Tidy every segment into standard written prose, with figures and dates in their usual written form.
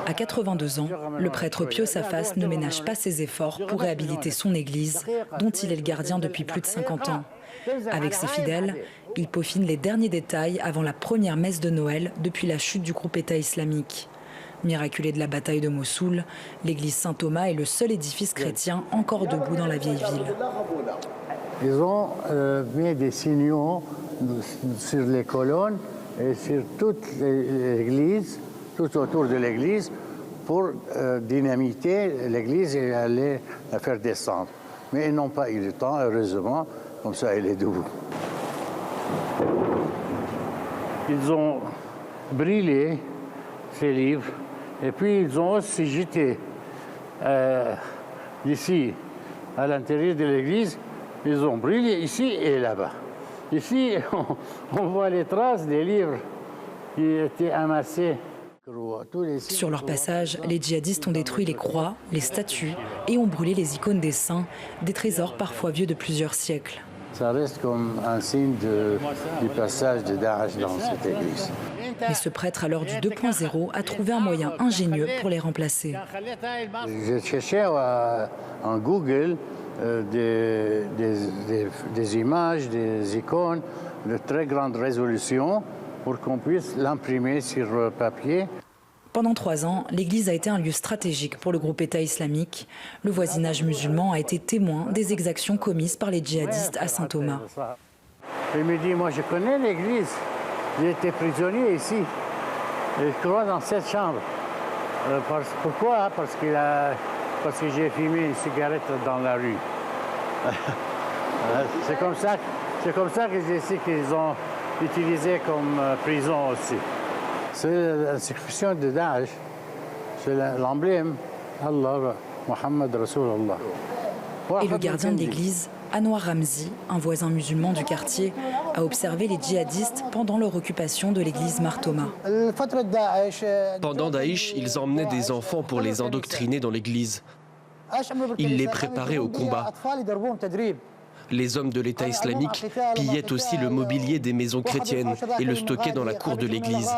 À 82 ans, le prêtre Pio Safas ne ménage pas ses efforts pour réhabiliter son église, dont il est le gardien depuis plus de 50 ans. Avec ses fidèles, il peaufine les derniers détails avant la première messe de Noël depuis la chute du groupe État islamique. Miraculé de la bataille de Mossoul, l'église Saint-Thomas est le seul édifice chrétien encore debout dans la vieille ville. Ils ont mis des signaux sur les colonnes et sur toute l'église, tout autour de l'église, pour dynamiter l'église et aller la faire descendre. Mais ils n'ont pas eu le temps, heureusement, comme ça elle est debout. Ils ont brûlé ces livres et puis ils ont aussi jeté ici, à l'intérieur de l'église, ils ont brûlé ici et là-bas. Ici, on voit les traces des livres qui étaient amassés. Sur leur passage, les djihadistes ont détruit les croix, les statues et ont brûlé les icônes des saints, des trésors parfois vieux de plusieurs siècles. Ça reste comme un signe du passage de Daesh dans cette église. Mais ce prêtre, à l'heure du 2.0, a trouvé un moyen ingénieux pour les remplacer. Je cherchais en Google des images, des icônes de très grande résolution pour qu'on puisse l'imprimer sur papier. Pendant 3 ans, l'église a été un lieu stratégique pour le groupe État islamique. Le voisinage musulman a été témoin des exactions commises par les djihadistes à Saint-Thomas. Il me dit, moi je connais l'église, j'ai été prisonnier ici, et je crois dans cette chambre. Pourquoi? Parce que j'ai fumé une cigarette dans la rue. C'est comme ça que je sais qu'ils ont utilisé comme prison aussi. C'est l'inscription de Daesh, c'est l'emblème Allah, Muhammad Rasulullah. Et le gardien de l'église, Anwar Ramzi, un voisin musulman du quartier, a observé les djihadistes pendant leur occupation de l'église Mar Thoma. Pendant Daesh, ils emmenaient des enfants pour les endoctriner dans l'église. Ils les préparaient au combat. Les hommes de l'État islamique pillaient aussi le mobilier des maisons chrétiennes et le stockaient dans la cour de l'église.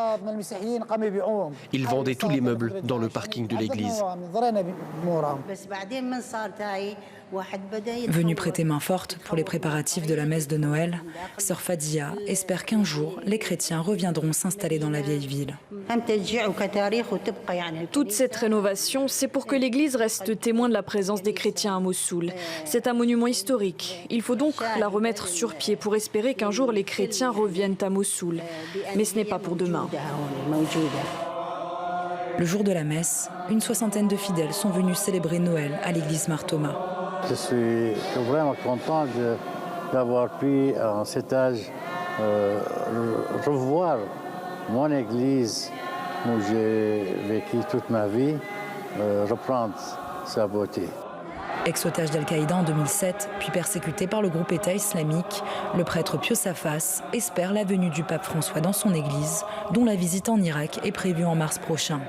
Ils vendaient tous les meubles dans le parking de l'église. Venue prêter main forte pour les préparatifs de la messe de Noël, sœur Fadia espère qu'un jour, les chrétiens reviendront s'installer dans la vieille ville. Toute cette rénovation, c'est pour que l'église reste témoin de la présence des chrétiens à Mossoul. C'est un monument historique. Il faut donc la remettre sur pied pour espérer qu'un jour les chrétiens reviennent à Mossoul. Mais ce n'est pas pour demain. Le jour de la messe, une 60aine de fidèles sont venus célébrer Noël à l'église Mar Thoma. Je suis vraiment content d'avoir pu, en cet âge, revoir mon église où j'ai vécu toute ma vie, reprendre sa beauté. Ex-otage d'Al-Qaïda en 2007, puis persécuté par le groupe État islamique, le prêtre Pio Safas espère la venue du pape François dans son église, dont la visite en Irak est prévue en mars prochain.